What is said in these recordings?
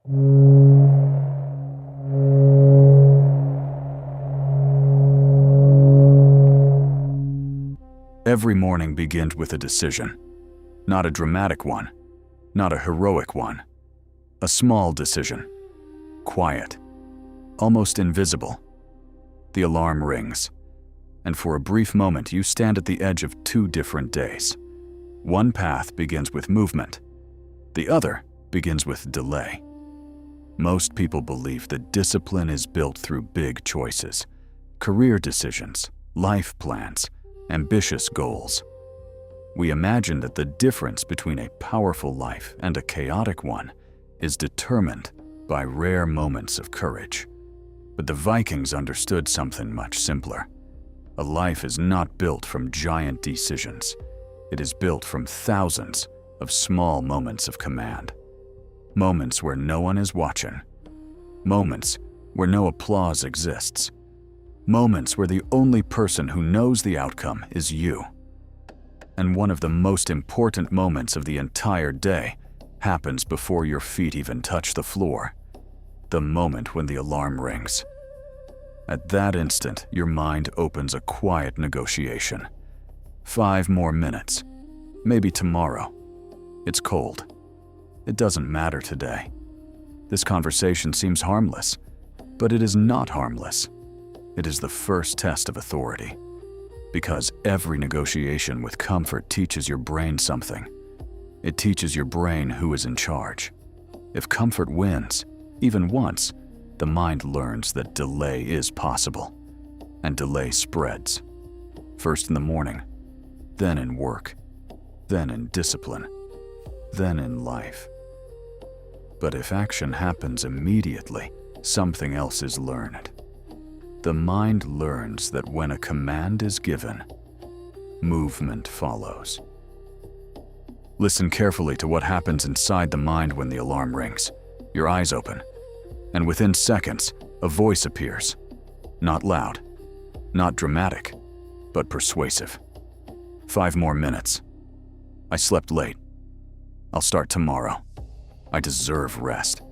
Every morning begins with a decision. Not a dramatic one, not a heroic one. A small decision. Quiet. Almost invisible. The alarm rings, and for a brief moment you stand at the edge of two different days. One path begins with movement. The other begins with delay. Most people believe that discipline is built through big choices, career decisions, life plans, ambitious goals. We imagine that the difference between a powerful life and a chaotic one is determined by rare moments of courage. But the Vikings understood something much simpler. A life is not built from giant decisions. It is built from thousands of small moments of command. Moments where no one is watching. Moments where no applause exists. Moments where the only person who knows the outcome is you. And one of the most important moments of the entire day happens before your feet even touch the floor. The moment when the alarm rings. At that instant, your mind opens a quiet negotiation. 5 more minutes. Maybe tomorrow. It's cold. It doesn't matter today. This conversation seems harmless, but it is not harmless. It is the first test of authority. Because every negotiation with comfort teaches your brain something. It teaches your brain who is in charge. If comfort wins, even once, the mind learns that delay is possible. And delay spreads. First in the morning, then in work, then in discipline, then in life. But if action happens immediately, something else is learned. The mind learns that when a command is given, movement follows. Listen carefully to what happens inside the mind when the alarm rings. Your eyes open, and within seconds, a voice appears. Not loud, not dramatic, but persuasive. 5 more minutes. I slept late. I'll start tomorrow. I deserve rest.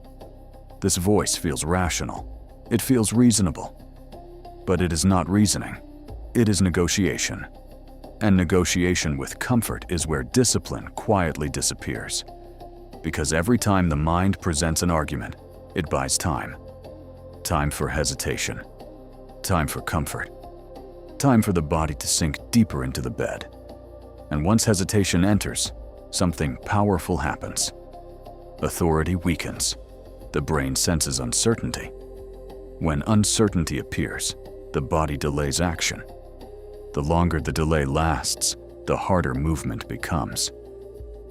This voice feels rational. It feels reasonable. But it is not reasoning. It is negotiation. And negotiation with comfort is where discipline quietly disappears. Because every time the mind presents an argument, it buys time. Time for hesitation. Time for comfort. Time for the body to sink deeper into the bed. And once hesitation enters, something powerful happens. Authority weakens. The brain senses uncertainty. When uncertainty appears, the body delays action. The longer the delay lasts, the harder movement becomes.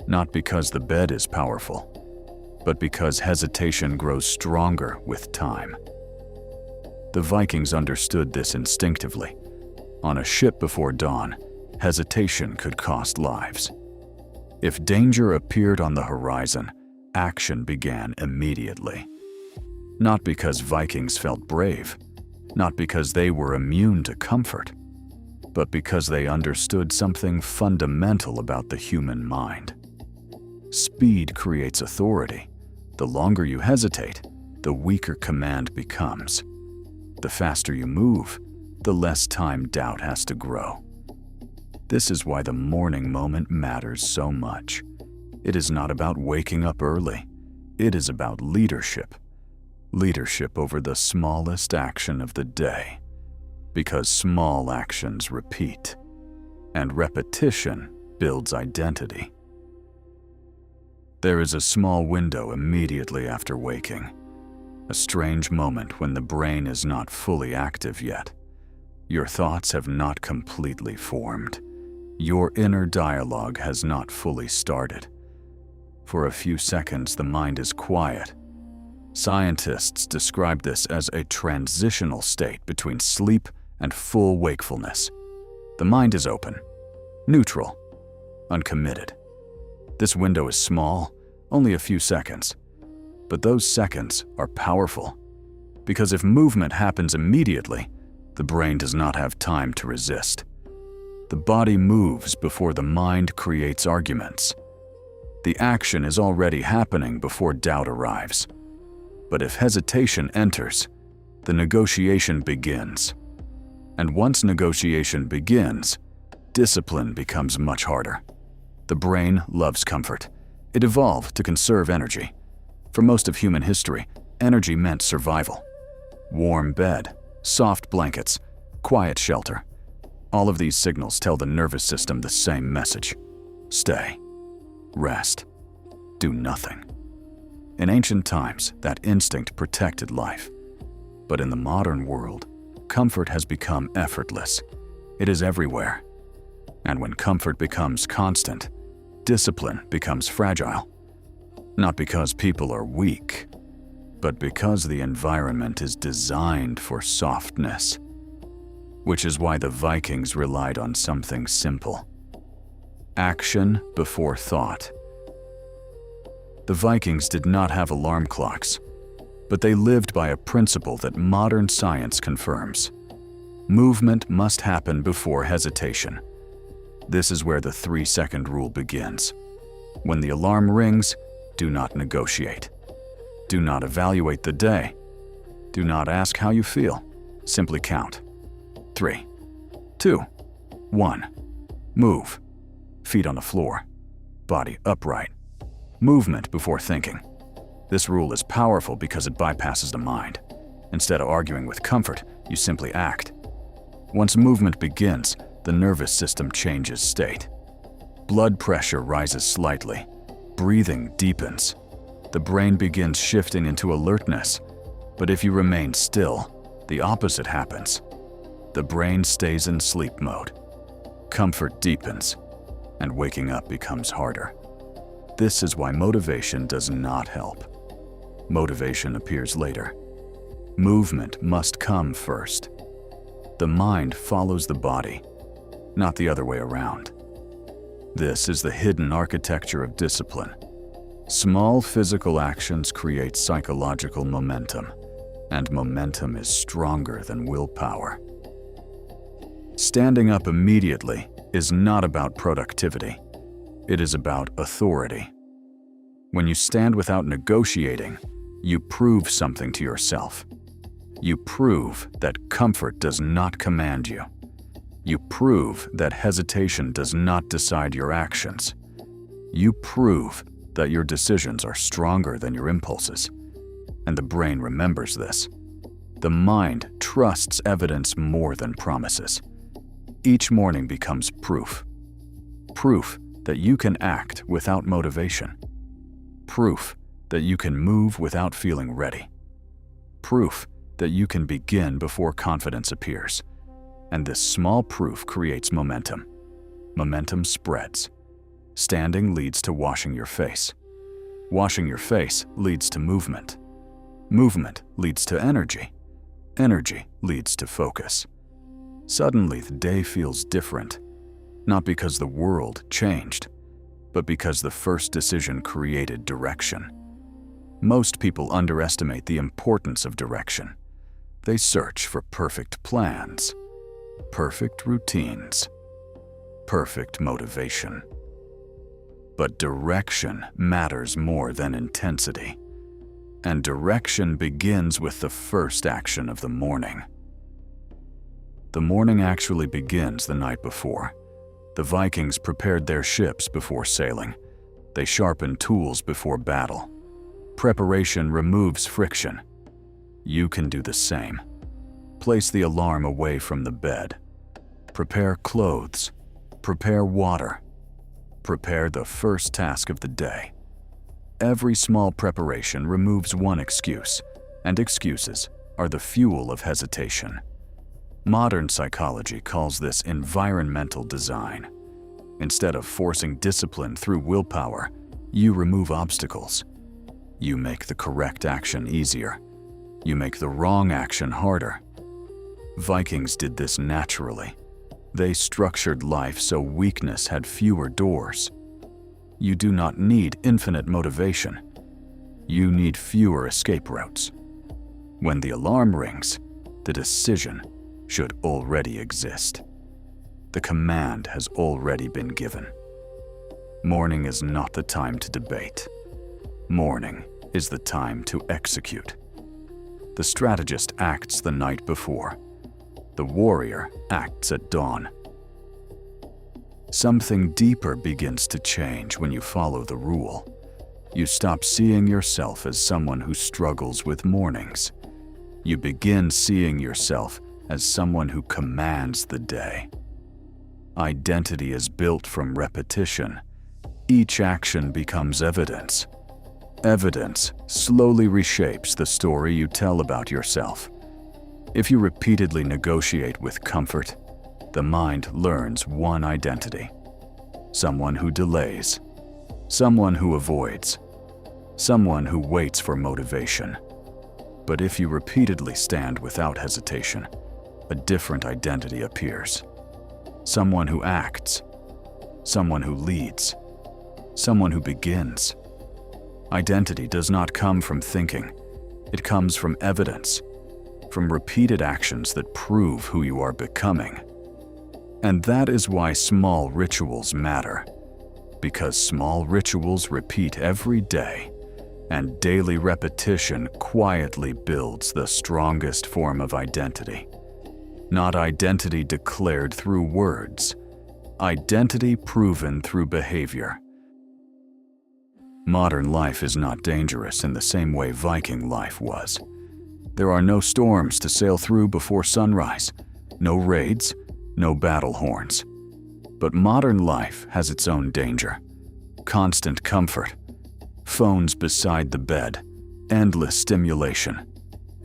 Not because the bed is powerful, but because hesitation grows stronger with time. The Vikings understood this instinctively. On a ship before dawn, hesitation could cost lives. If danger appeared on the horizon, action began immediately. Not because Vikings felt brave, not because they were immune to comfort, but because they understood something fundamental about the human mind. Speed creates authority. The longer you hesitate, the weaker command becomes. The faster you move, the less time doubt has to grow. This is why the morning moment matters so much. It is not about waking up early. It is about leadership. Leadership over the smallest action of the day. Because small actions repeat, and repetition builds identity. There is a small window immediately after waking. A strange moment when the brain is not fully active yet. Your thoughts have not completely formed. Your inner dialogue has not fully started. For a few seconds, the mind is quiet. Scientists describe this as a transitional state between sleep and full wakefulness. The mind is open, neutral, uncommitted. This window is small, only a few seconds. But those seconds are powerful, because if movement happens immediately, the brain does not have time to resist. The body moves before the mind creates arguments. The action is already happening before doubt arrives. But if hesitation enters, the negotiation begins. And once negotiation begins, discipline becomes much harder. The brain loves comfort. It evolved to conserve energy. For most of human history, energy meant survival. Warm bed, soft blankets, quiet shelter. All of these signals tell the nervous system the same message. Stay. Rest. Do nothing. In ancient times, that instinct protected life. But in the modern world, comfort has become effortless. It is everywhere. And when comfort becomes constant, discipline becomes fragile. Not because people are weak, but because the environment is designed for softness. Which is why the Vikings relied on something simple. Action before thought. The Vikings did not have alarm clocks, but they lived by a principle that modern science confirms. Movement must happen before hesitation. This is where the 3-second rule begins. When the alarm rings, do not negotiate. Do not evaluate the day. Do not ask how you feel. Simply count. 3, 2, 1. Move. Feet on the floor. Body upright. Movement before thinking. This rule is powerful because it bypasses the mind. Instead of arguing with comfort, you simply act. Once movement begins, the nervous system changes state. Blood pressure rises slightly. Breathing deepens. The brain begins shifting into alertness. But if you remain still, the opposite happens. The brain stays in sleep mode. Comfort deepens, and waking up becomes harder. This is why motivation does not help. Motivation appears later. Movement must come first. The mind follows the body, not the other way around. This is the hidden architecture of discipline. Small physical actions create psychological momentum, and momentum is stronger than willpower. Standing up immediately is not about productivity. It is about authority. When you stand without negotiating, you prove something to yourself. You prove that comfort does not command you. You prove that hesitation does not decide your actions. You prove that your decisions are stronger than your impulses. And the brain remembers this. The mind trusts evidence more than promises. Each morning becomes proof. Proof that you can act without motivation. Proof that you can move without feeling ready. Proof that you can begin before confidence appears. And this small proof creates momentum. Momentum spreads. Standing leads to washing your face. Washing your face leads to movement. Movement leads to energy. Energy leads to focus. Suddenly, the day feels different. Not because the world changed, but because the first decision created direction. Most people underestimate the importance of direction. They search for perfect plans, perfect routines, perfect motivation. But direction matters more than intensity. And direction begins with the first action of the morning. The morning actually begins the night before. The Vikings prepared their ships before sailing. They sharpened tools before battle. Preparation removes friction. You can do the same. Place the alarm away from the bed. Prepare clothes. Prepare water. Prepare the first task of the day. Every small preparation removes one excuse, and excuses are the fuel of hesitation. Modern psychology calls this environmental design. Instead of forcing discipline through willpower, you remove obstacles. You make the correct action easier. You make the wrong action harder. Vikings did this naturally. They structured life so weakness had fewer doors. You do not need infinite motivation. You need fewer escape routes. When the alarm rings, the decision should already exist. The command has already been given. Morning is not the time to debate. Morning is the time to execute. The strategist acts the night before. The warrior acts at dawn. Something deeper begins to change when you follow the rule. You stop seeing yourself as someone who struggles with mornings. You begin seeing yourself as someone who commands the day. Identity is built from repetition. Each action becomes evidence. Evidence slowly reshapes the story you tell about yourself. If you repeatedly negotiate with comfort, the mind learns one identity: someone who delays, someone who avoids, someone who waits for motivation. But if you repeatedly stand without hesitation, a different identity appears. Someone who acts, someone who leads, someone who begins. Identity does not come from thinking. It comes from evidence, from repeated actions that prove who you are becoming. And that is why small rituals matter, because small rituals repeat every day, and daily repetition quietly builds the strongest form of identity. Not identity declared through words, identity proven through behavior. Modern life is not dangerous in the same way Viking life was. There are no storms to sail through before sunrise, no raids, no battle horns. But modern life has its own danger. Constant comfort, phones beside the bed, endless stimulation,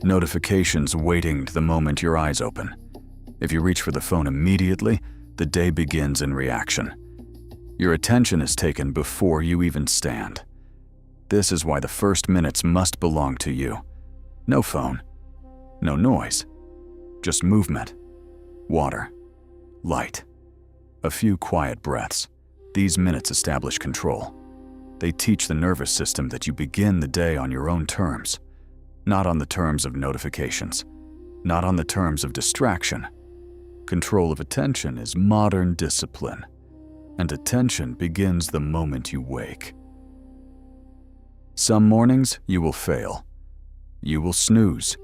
notifications waiting the moment your eyes open. If you reach for the phone immediately, the day begins in reaction. Your attention is taken before you even stand. This is why the first minutes must belong to you. No phone, no noise, just movement, water, light, a few quiet breaths. These minutes establish control. They teach the nervous system that you begin the day on your own terms, not on the terms of notifications, not on the terms of distraction. Control of attention is modern discipline, and attention begins the moment you wake. Some mornings you will fail. You will snooze.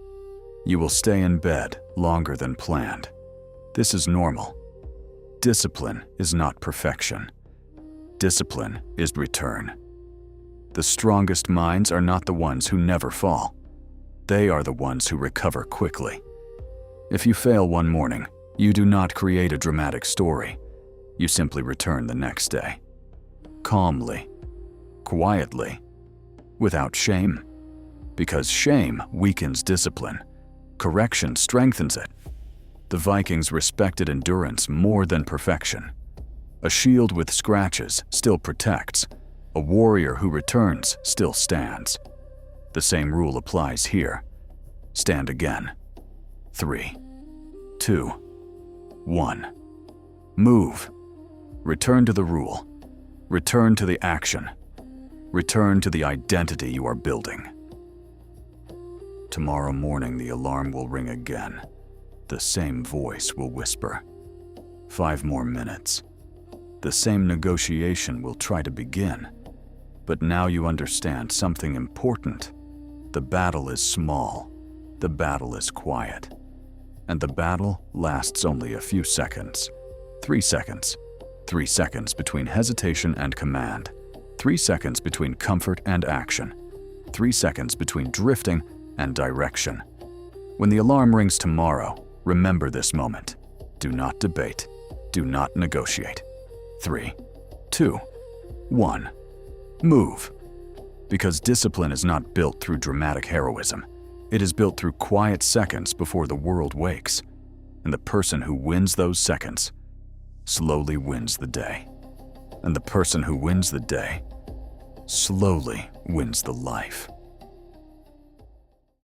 You will stay in bed longer than planned. This is normal. Discipline is not perfection. Discipline is return. The strongest minds are not the ones who never fall. They are the ones who recover quickly. If you fail one morning, you do not create a dramatic story. You simply return the next day. Calmly, quietly, without shame. Because shame weakens discipline. Correction strengthens it. The Vikings respected endurance more than perfection. A shield with scratches still protects. A warrior who returns still stands. The same rule applies here. Stand again. 3, 2, 1. Move. Return to the rule. Return to the action. Return to the identity you are building. Tomorrow morning the alarm will ring again. The same voice will whisper. 5 more minutes. The same negotiation will try to begin. But now you understand something important. The battle is small. The battle is quiet. And the battle lasts only a few seconds. 3 seconds. 3 seconds between hesitation and command. 3 seconds between comfort and action. 3 seconds between drifting and direction. When the alarm rings tomorrow, remember this moment. Do not debate. Do not negotiate. 3, 2, 1. Move. Because discipline is not built through dramatic heroism. It is built through quiet seconds before the world wakes. And the person who wins those seconds slowly wins the day. And the person who wins the day slowly wins the life.